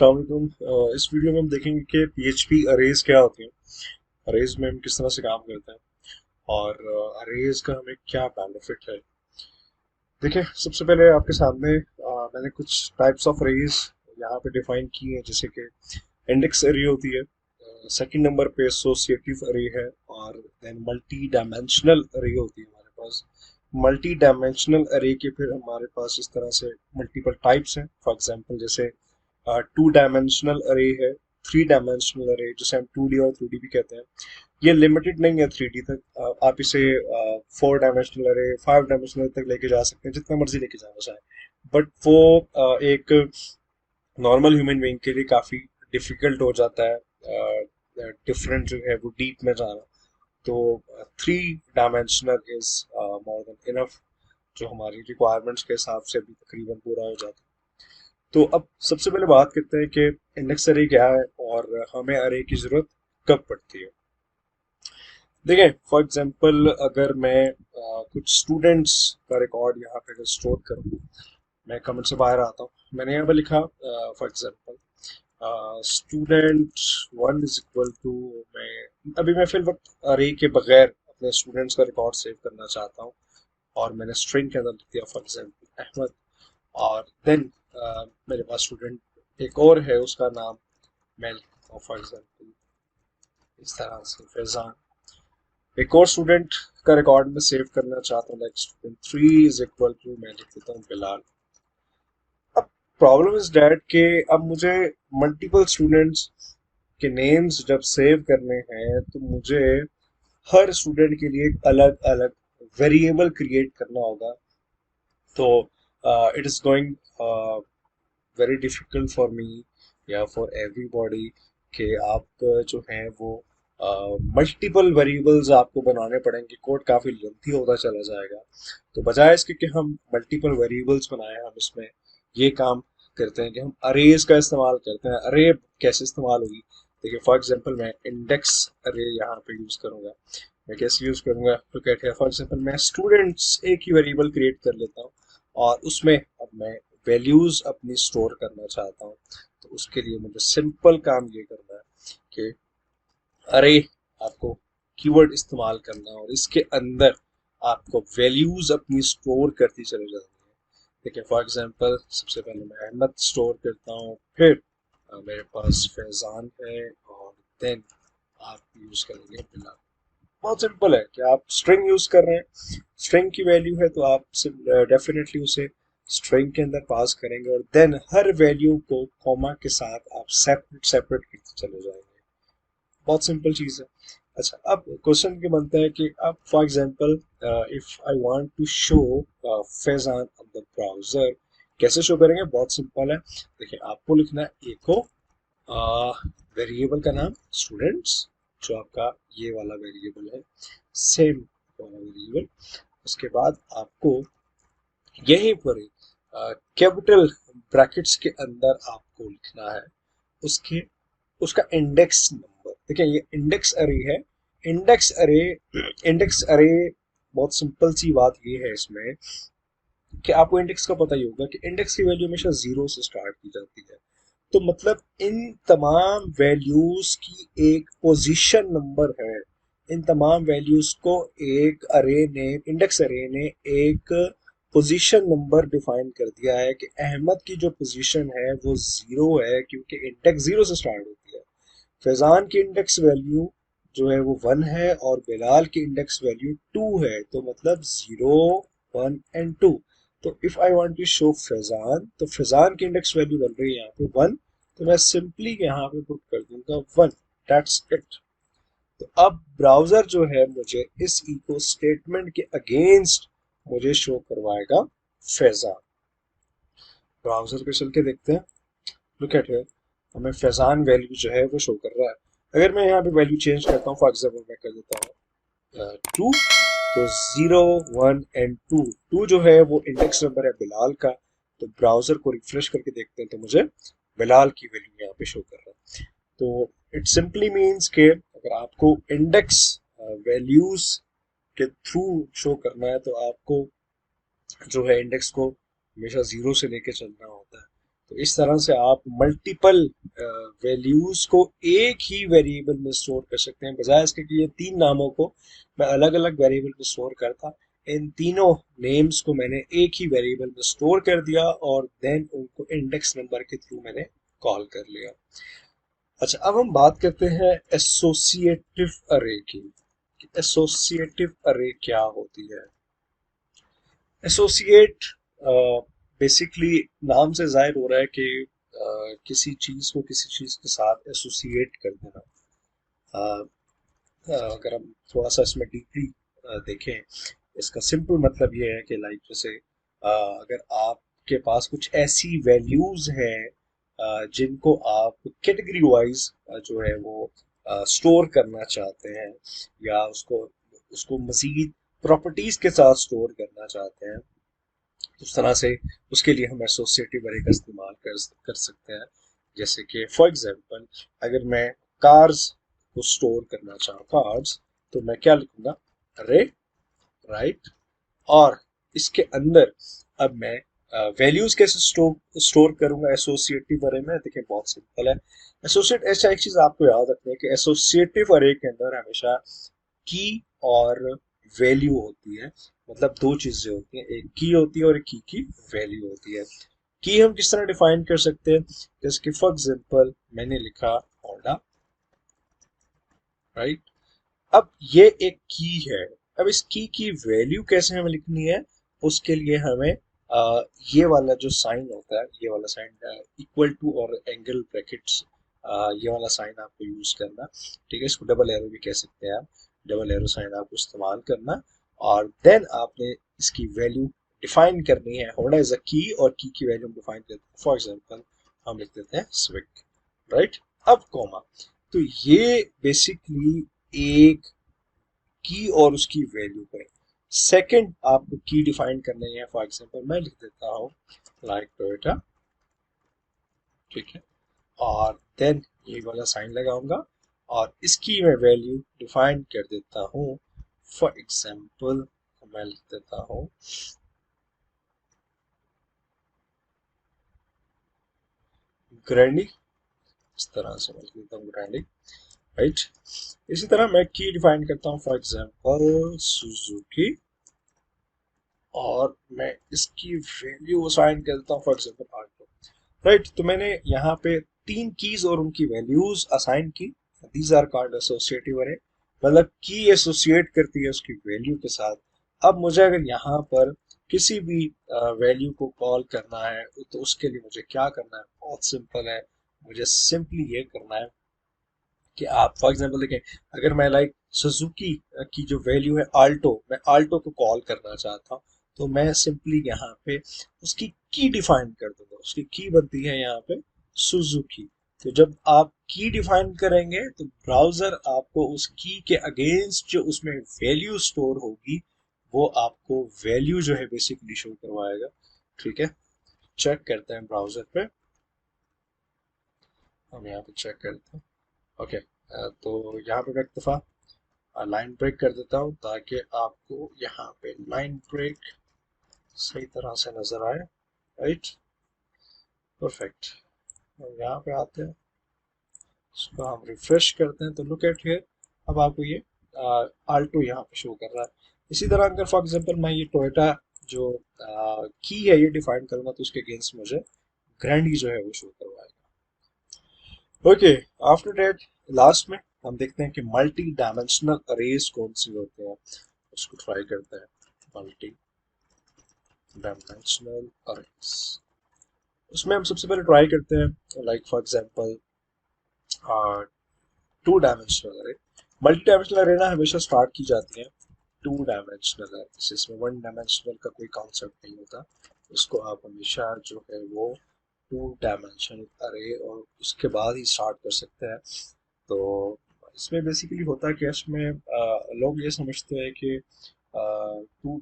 अस्सलाम वालेकुम। इस वीडियो में हम देखेंगे कि पीएचपी अरेज क्या होती हैं, अरेज में हम किस तरह से काम करते हैं और अरेज का हमें क्या बेनिफिट है। देखिए, सबसे पहले आपके सामने मैंने कुछ टाइप्स ऑफ अरेज यहाँ पे डिफाइन की है, जैसे कि इंडेक्स अरे होती है, सेकंड नंबर पे एसोसिएटिव अरे है, और देन मल्टी डायमेंशनल अरे होती है हमारे पास। मल्टी डायमेंशनल अरे के फिर हमारे पास इस तरह से मल्टीपल टाइप्स हैं। फॉर एग्जांपल जैसे टू डायमेंशनल अरे है, थ्री डायमेंशनल अरे जिसे हम 2D और 3D भी कहते हैं। ये लिमिटेड नहीं है 3D तक, आप इसे 4 डायमेंशनल अरे, 5 डायमेंशनल तक लेके जा सकते हैं, जितना मर्जी लेके जाना चाहें। बट वो एक नॉर्मल ह्यूमन बीइंग के लिए काफ़ी डिफिकल्ट हो जाता है डिफरेंट जो है वो डीप में जाना। तो 3 dimensional is more than enough, जो हमारी रिक्वायरमेंट्स के हिसाब से भी तकरीबन पूरा हो जाता है। तो अब सबसे पहले बात करते हैं कि इंडेक्स अरे क्या है और हमें अरे की जरूरत कब पड़ती है। देखें, फॉर एग्जांपल अगर मैं कुछ स्टूडेंट्स का रिकॉर्ड यहाँ पे अगर स्टोर करूँ, मैं कमेंट से बाहर आता हूँ, मैंने यहाँ पे लिखा for example student one is equal to, मैं फिल वक्त अरे के बगैर अपने स्टूडेंट्स का रिकॉर्ड सेव करना चाहता हूँ, और मैंने स्ट्रिंग के अंदर लिख दिया फॉर एग्जांपल अहमद। और देन मेरे पास स्टूडेंट एक और है, उसका नाम मैं लिखता हूँ फॉर एग्जांपल इस तरह से फैजान। एक और स्टूडेंट का रिकॉर्ड में सेव करना चाहता हूँ, like student three is equal to, मैं लिख देता हूँ बिलाल। अब प्रॉब्लम इज डैट कि अब मुझे मल्टीपल स्टूडेंट्स के नेम्स जब सेव करने हैं तो मुझे हर स्टूडेंट के लिए एक अलग अलग वेरिएबल क्रिएट करना होगा। तो it is going very difficult for me या फॉर एवरीबॉडी कि आप जो हैं वो मल्टीपल वेरिएबल्स आपको बनाने पड़ेंगे, कोड काफ़ी लेंथी होता चला जाएगा। तो बजाय इसके कि हम मल्टीपल वेरिएबल्स बनाएं, हम इसमें ये काम करते हैं कि हम अरेज का इस्तेमाल करते हैं। अरे कैसे इस्तेमाल होगी, देखिए फॉर एग्जांपल मैं इंडेक्स अरे यहाँ पे यूज़ करूँगा। मैं कैसे यूज़ करूँगा, तो कहते हैं फॉर एग्जांपल मैं स्टूडेंट्स एक ही वेरिएबल क्रिएट कर लेता हूँ, और उसमें अब मैं वैल्यूज अपनी स्टोर करना चाहता हूँ। तो उसके लिए मुझे सिंपल काम ये करना है कि अरे आपको कीवर्ड इस्तेमाल करना है और इसके अंदर आपको वैल्यूज अपनी स्टोर करती चली जानी है। देखिए फॉर एग्जांपल सबसे पहले मैं अहमद स्टोर करता हूँ, फिर मेरे पास फैजान है, और देन आप यूज करेंगे बिलाल। बहुत सिंपल है कि आप स्ट्रिंग यूज कर रहे हैं, स्ट्रिंग की वैल्यू है तो आप डेफिनेटली उसे स्ट्रिंग के अंदर पास करेंगे, और देन हर वैल्यू को कॉमा के साथ आप सेपरेट सेपरेट करते चले जाएंगे। बहुत सिंपल चीज है। अच्छा, अब क्वेश्चन ये बनता है कि अब for example if I want to show Faizan on the browser, कैसे शो करेंगे, बहुत सिंपल है। देखिए आपको लिखना है एको वेरिएबल का नाम स्टूडेंट्स, जो आपका ये वाला वेरिएबल है, सेम वाला वेरिएबल। उसके बाद आपको यहीं पर कैपिटल ब्रैकेट्स के अंदर आपको लिखना है उसके उसका इंडेक्स नंबर। देखिए ये इंडेक्स अरे है, इंडेक्स अरे, इंडेक्स अरे, बहुत सिंपल सी बात ये है इसमें कि आपको इंडेक्स का पता ही होगा कि इंडेक्स की वैल्यू हमेशा जीरो से स्टार्ट की जाती है। तो मतलब इन तमाम वैल्यूज की एक पोजीशन नंबर है। इन तमाम वैल्यूज को एक अरे ने, इंडेक्स अरे ने एक पोजीशन नंबर डिफाइन कर दिया है कि अहमद की जो पोजीशन है वो जीरो है, क्योंकि इंडेक्स जीरो से स्टार्ट होती है। फैजान की इंडेक्स वैल्यू जो है वो वन है, और बिलाल की इंडेक्स वैल्यू टू है, तो मतलब जीरो, वन एंड टू। तो if I want to show Faizan, तो फैजान की इंडेक्स वैल्यू बन रही है यहाँ पे वन, तो मैं सिंपली यहाँ पे पुट कर दूंगा वन, दैट्स इट। तो अब ब्राउजर जो है मुझे इस इको स्टेटमेंट के अगेंस्ट मुझे शो करवाएगा फैजान। ब्राउजर पे चल के देखते हैं, लुक एट हियर, हमें फैजान वैल्यू जो है वो शो कर रहा है। अगर मैं यहाँ पे वैल्यू चेंज करता हूँ, फॉर एग्जाम्पल मैं कर देता हूँ टू, तो zero, one and two, two जो है वो इंडेक्स नंबर है बिलाल का। तो ब्राउजर को रिफ्रेश करके देखते हैं तो मुझे बिलाल की वैल्यू यहाँ पे शो कर रहा है। तो इट सिंपली मीन्स के अगर आपको इंडेक्स वैल्यूज के थ्रू शो करना है तो आपको जो है इंडेक्स को हमेशा जीरो से लेके चलना होता है। तो इस तरह से आप मल्टीपल वैल्यूज को एक ही वेरिएबल में स्टोर कर सकते हैं, बजाय इसके कि ये तीन नामों को मैं अलग अलग वेरिएबल में स्टोर करता। इन तीनों नेम्स को मैंने एक ही वेरिएबल में स्टोर कर दिया और देन उनको इंडेक्स नंबर के थ्रू मैंने कॉल कर लिया। अच्छा, अब हम बात करते हैं एसोसिएटिव अरे की। एसोसिएटिव अरे क्या होती है? एसोसिएट बेसिकली नाम से जाहिर हो रहा है कि किसी चीज को किसी चीज के साथ एसोसिएट कर देना। अ, अगर हम थोड़ा सा इसमें डीपली देखें, इसका सिंपल मतलब ये है कि लाइक जैसे अगर आपके पास कुछ ऐसी वैल्यूज हैं जिनको आप कैटेगरी वाइज जो है वो स्टोर करना चाहते हैं, या उसको उसको मजीद प्रॉपर्टीज के साथ स्टोर करना चाहते हैं, उस तरह से उसके लिए हम एसोसिएटिव अरे का इस्तेमाल कर सकते हैं। जैसे कि फॉर एग्जांपल, अगर मैं कार्स को स्टोर करना चाहूँ, कार्स, तो मैं क्या लिखूंगा? अरे, राइट। और इसके अंदर अब मैं वैल्यूज कैसे स्टोर करूंगा एसोसिएटिव अरे में? देखिए बहुत सिंपल है। एसोसिएट ऐसा एक चीज आपको याद रखना है कि एसोसिएटिव अरे के अंदर हमेशा की और वैल्यू होती है। मतलब दो चीजें होती हैं, एक की होती है और एक की वैल्यू होती है। की हम किस तरह डिफाइन कर सकते हैं? जैसे कि फॉर एग्जांपल मैंने लिखा होंडा, राइट। अब ये एक की है। अब इस की वैल्यू कैसे हमें लिखनी है? उसके लिए हमें ये वाला जो साइन होता है, ये वाला साइन इक्वल टू और एंगल ब्रैकेट्स, ये वाला साइन आपको यूज करना। ठीक है, इसको डबल एरो भी कह सकते हैं आप। डबल एरो साइन आपको इस्तेमाल करना, और देन आपने इसकी वैल्यू डिफाइन करनी है। होंडा इज अ की, और की वैल्यू हम डिफाइन करते हैं। फॉर एग्जांपल हम लिख देते हैं स्विक, राइट। अब कॉमा, तो ये बेसिकली एक की और उसकी वैल्यू है। सेकंड आपको की डिफाइन करनी है। फॉर एग्जांपल मैं लिख देता हूँ लाइक टोयोटा, ठीक है, और देन ये वाला साइन लगाऊंगा और इसकी मैं वैल्यू डिफाइन कर देता हूँ। फॉर एग्जांपल मैं लिख देता हूँ ग्रैंडी, इस तरह से मैं लिख देता हूँ ग्रैंडी, राइट। इसी तरह मैं की डिफाइन करता हूँ, फॉर एग्जांपल सुजुकी, और मैं इसकी वैल्यू असाइन करता हूँ फॉर एग्जांपल आल्टो, राइट। तो मैंने यहाँ पे तीन कीज और उनकी वैल्यूज असाइन की। दीज आर कॉल्ड एसोसिएटिव अरे। मतलब की एसोसिएट करती है उसकी वैल्यू के साथ। अब मुझे अगर यहाँ पर किसी भी वैल्यू को कॉल करना है, तो उसके लिए मुझे क्या करना है? बहुत सिंपल है। मुझे सिंपली ये करना है कि आप फॉर एग्जांपल देखें, अगर मैं लाइक सुजुकी की जो वैल्यू है आल्टो, मैं आल्टो को कॉल करना चाहता हूँ, तो मैं सिंपली यहाँ पे उसकी की डिफाइन कर दूंगा। उसकी की बनती है यहाँ पे सुजुकी। तो जब आप की डिफाइन करेंगे तो ब्राउजर आपको उस की के अगेंस्ट जो उसमें वैल्यू स्टोर होगी, वो आपको वैल्यू जो है बेसिकली शो करवाएगा। ठीक है, चेक करते हैं ब्राउजर पे। हम यहाँ पे चेक करते हैं। ओके, तो यहाँ पे मैं एक दफ़ा लाइन ब्रेक कर देता हूँ ताकि आपको यहाँ पे लाइन ब्रेक सही तरह से नजर आए, राइट। परफेक्ट। यहाँ पे आते हैं, इसको हम रिफ्रेश करते हैं, तो लुक एट हियर। अब आपको ये आल्टो यहाँ पे शो कर रहा है। इसी तरह अगर फॉर एग्जांपल मैं ये टोयोटा जो की है ये डिफाइन करूंगा, तो उसके अगेंस्ट मुझे ग्रैंडी जो है वो शो करवाएगा। ओके, आफ्टर दैट लास्ट में हम देखते हैं कि मल्टी डायमेंशनल अरेज कौन सी होते हैं। उसको ट्राई करते हैं। मल्टी डायमेंशनल अरेज, उसमें हम सबसे पहले ट्राई करते हैं like for example two dimensional अरे। मल्टी डायमेंशनल अरे ना हमेशा स्टार्ट की जाती है टू डायमेंशनल है, जिसमें वन डायमेंशनल का कोई कॉन्सेप्ट नहीं होता। उसको आप हमेशा जो है वो टू डायमेंशनल अरे और उसके बाद ही स्टार्ट कर सकते हैं। तो इसमें बेसिकली होता क्या है, इसमें लोग ये समझते हैं कि टू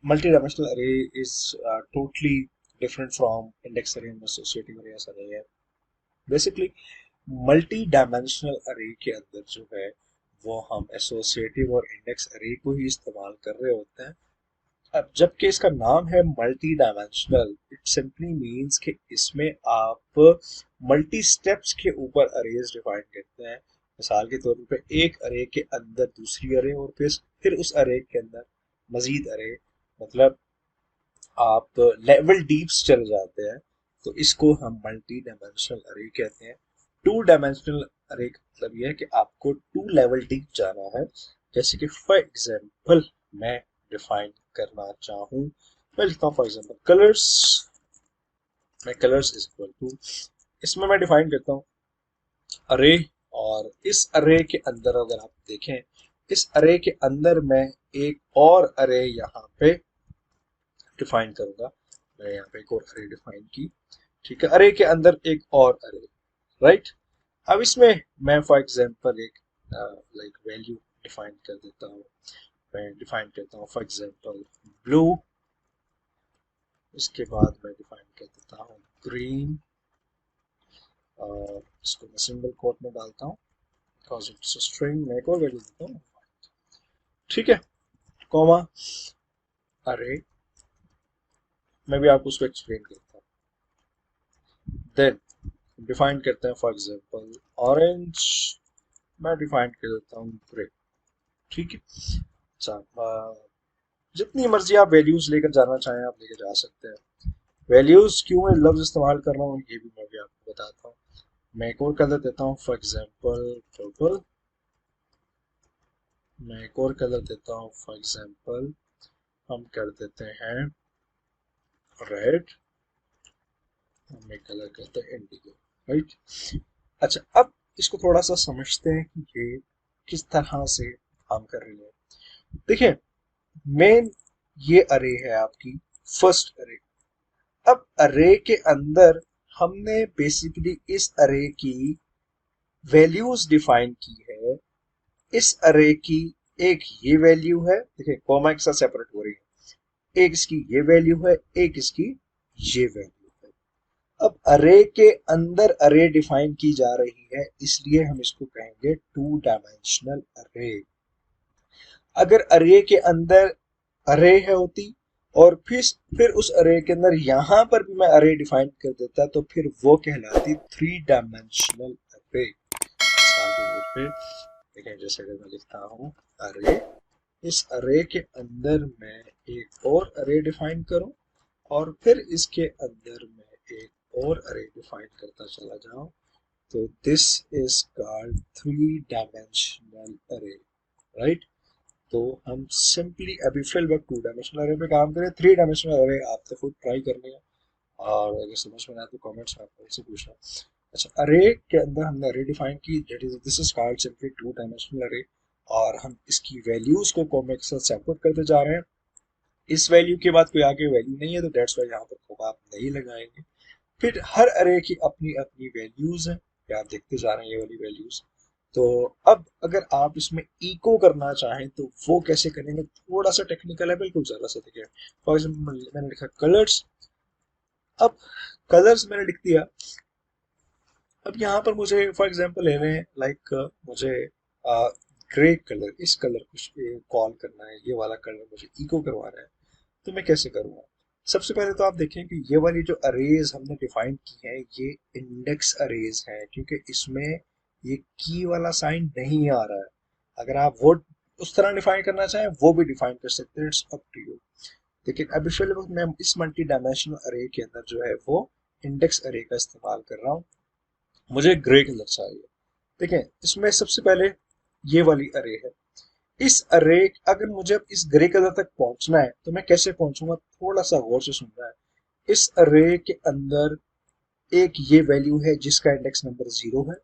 मल्टी डायमेंशनल अरे is totally different from index अरे एंड एसोसिएटिव अरे। ऐसा नहीं है। बेसिकली मल्टी डायमेंशनल अरे के अंदर जो है वो हम एसोसिएटिव और इंडेक्स अरे को ही इस्तेमाल कर रहे होते हैं। अब जबकि इसका नाम है multi dimensional, it simply means कि इसमें आप मल्टी स्टेप्स के ऊपर अरेज डिफाइन करते हैं। मिसाल के तौर पे एक अरे के अंदर दूसरी अरे और फिर उस अरे के अंदर मजीद अरे, मतलब आप लेवल डीप्स चले जाते हैं, तो इसको हम मल्टी डायमेंशनल अरे कहते हैं। टू डायमेंशनल अरे का मतलब यह है कि आपको टू लेवल डीप जाना है। जैसे कि फॉर एग्जांपल मैं डिफाइन करना चाहूँ, मैं लिखता हूँ फॉर एग्जांपल कलर्स, मैं कलर्स इज इक्वल टू, इसमें मैं डिफाइन करता हूँ अरे, और इस अरे के अंदर अगर आप देखें, इस अरे के अंदर मैं एक और अरे यहाँ पे डिफाइन करूंगा। मैं यहाँ पे एक और अरे डिफाइन की, ठीक है, अरे के अंदर एक और अरे, राइट। अब इसमें मैं फॉर एग्जांपल एक लाइक वैल्यू डिफाइन कर देता हूँ। मैं डिफाइन करता हूँ फॉर एग्जांपल ब्लू, इसके बाद मैं डिफाइन कर देता हूँ ग्रीन, और इसको मैं सिंगल कोट में डालता हूँ बिकॉज इट्स अ स्ट्रिंग। मैं एक और वैल्यू देता हूँ, ठीक है, कॉमा अरे, मैं भी आपको उसको एक्सप्लेन करता हूँ। देन डिफाइन करते हैं फॉर एग्जांपल ऑरेंज, मैं डिफाइन कर देता हूँ ग्रे, ठीक है। अच्छा, जितनी मर्जी आप वैल्यूज लेकर जाना चाहें आप लेकर जा सकते हैं। वैल्यूज क्यों मैं लफ्ज इस्तेमाल कर रहा हूँ ये भी मैं भी आपको बताता हूँ। मैं एक और कलर देता हूँ फॉर एग्जांपल पर्पल, मैं एक और कलर देता हूँ फॉर एग्जांपल हम कर देते हैं रेड, हम एक कलर करते हैं इंडिगो, राइट। अच्छा, अब इसको थोड़ा सा समझते हैं कि ये किस तरह से काम कर रही है। देखिए, मेन ये अरे है आपकी फर्स्ट अरे। अब अरे के अंदर हमने बेसिकली इस अरे की वैल्यूज डिफाइन की है। इस अरे की एक ये वैल्यू है, देखिए कॉमा के साथ सेपरेट हो रही है, एक इसकी ये वैल्यू है, एक इसकी ये वैल्यू है। अब अरे के अंदर अरे डिफाइन की जा रही है, इसलिए हम इसको कहेंगे टू डायमेंशनल अरे। अगर अरे के अंदर अरे है होती और फिर उस अरे के अंदर यहां पर भी मैं अरे डिफाइन कर देता तो फिर वो कहलाती थ्री डायमेंशनल अरे। मिसाल के तौर पे देखें, जैसे अगर मैं लिखता हूँ अरे, इस अरे के अंदर मैं एक और अरे डिफाइन करूं और फिर इसके अंदर मैं एक और अरे डिफाइन करता चला जाऊं, तो this is called three dimensional अरे, राइट। तो हम सिंपली अभी फिल वक्त टू डायमेंशनल अरे पे काम करें, थ्री डायमेंशनल अरे आप तो खुद ट्राई करनी है, और अगर समझ में आए तो कमेंट्स में आप मुझसे पूछना। अच्छा, अरे के अंदर हमने अरे डिफाइन की, that is this is called simply two dimensional अरे, और हम इसकी वैल्यूज को कॉमा के साथ सेपरेट करते जा रहे हैं। इस वैल्यू के बाद कोई आगे वैल्यू नहीं है तो दैट्स वाई यहाँ पर कॉमा आप नहीं लगाएंगे। फिर हर अरे की अपनी अपनी वैल्यूज है, ये आप देखते जा रहे हैं ये वाली वैल्यूज। तो अब अगर आप इसमें इको करना चाहें तो वो कैसे करेंगे, थोड़ा सा टेक्निकल है, बिल्कुल जरा सा देखिए। फॉर एग्जाम्पल मैंने लिखा कलर्स, अब कलर्स मैंने लिख दिया। अब यहाँ पर मुझे फॉर एग्जांपल ले रहे हैं लाइक मुझे ग्रे कलर, इस कलर को कॉल करना है, ये वाला कलर मुझे इको करवाना है, तो मैं कैसे करूँगा। सबसे पहले तो आप देखें कि ये वाली जो अरेज हमने डिफाइन की है ये इंडेक्स अरेज है, क्योंकि इसमें ये की वाला साइन नहीं आ रहा है। अगर आप वो उस तरह डिफाइन करना चाहें वो भी डिफाइन कर सकते हैं, इट्स अप टू यू। लेकिन अभी फिलहाल मैं इस मल्टी डायमेंशनल अरे के अंदर जो है वो इंडेक्स अरे का इस्तेमाल कर रहा हूँ। मुझे ग्रे कलर चाहिए, देखें इसमें सबसे पहले ये वाली अरे है। इस अरे, अगर मुझे अब इस ग्रे कलर तक पहुंचना है तो मैं कैसे पहुंचूंगा, थोड़ा सा गौर से सुनना है। इस अरे के अंदर एक ये वैल्यू है जिसका इंडेक्स नंबर 0 है,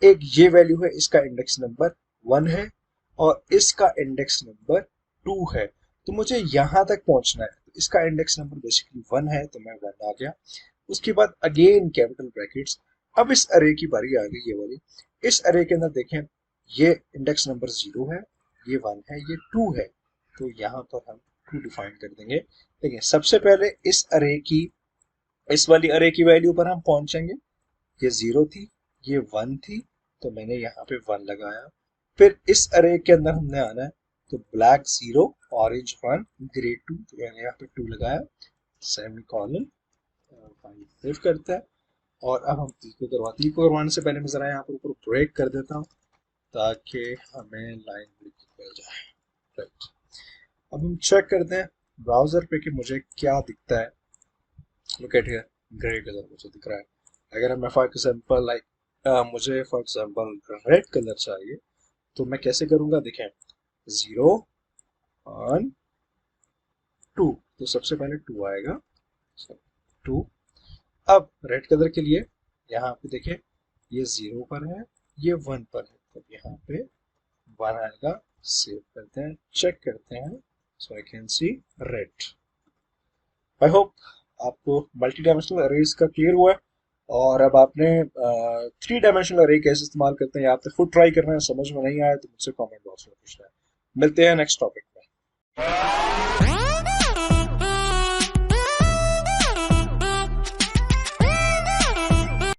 एक ये वैल्यू है इसका इंडेक्स नंबर 1 है, और इसका इंडेक्स नंबर 2 है। तो मुझे यहां तक पहुंचना है, तो इसका इंडेक्स नंबर बेसिकली 1 है तो मैं 1 आ गया। उसके बाद अगेन कैपिटल ब्रैकेट्स। अब इस अरे की बारी आ गई, ये वाली। इस अरे के अंदर देखें, ये इंडेक्स नंबर 0 है, ये 1 है, ये 2 है, तो यहाँ पर हम 2 डिफाइन कर देंगे। देखिए सबसे पहले इस अरे की, इस वाली अरे की वैल्यू पर हम पहुंचेंगे, ये 0 थी, ये 1 थी, तो मैंने यहाँ पे 1 लगाया। फिर इस अरे के अंदर हमने आना है, तो ब्लैक 0 ऑरेंज 1 ग्रे 2, तो मैंने यहाँ पे 2 लगाया, सेमी कॉलन, फाइल सेव करते हैं। और अब हम इको करवाते हैं। इको करवाने से पहले मैं ज़रा यहाँ पर ऊपर ब्रेक कर देता हूँ ताकि हमें लाइन मिल जाए। राइट, अब हम चेक करते हैं ब्राउज़र पे कि मुझे क्या दिखता है। Look at here, grey colour मुझे दिख रहा है। अगर मैं फॉर एग्जांपल मुझे फॉर एग्जांपल रेड कलर चाहिए तो मैं कैसे करूँगा, देखें 0 1 2, तो सबसे पहले 2 आएगा, 2। अब रेड कलर के लिए यहाँ पे देखें ये 0 पर है, ये 1 पर है, तो यहाँ पे 1 आएगा। सेव करते हैं, चेक करते हैं, so I can see red. I hope आपको मल्टी डायमेंशनल अरेज का क्लियर हुआ है। और अब आपने 3 डायमेंशनल अरे कैसे इस्तेमाल करते हैं आपने खुद ट्राई करना है, समझ में नहीं आया तो मुझसे कमेंट बॉक्स में पूछना है। मिलते हैं नेक्स्ट टॉपिक में।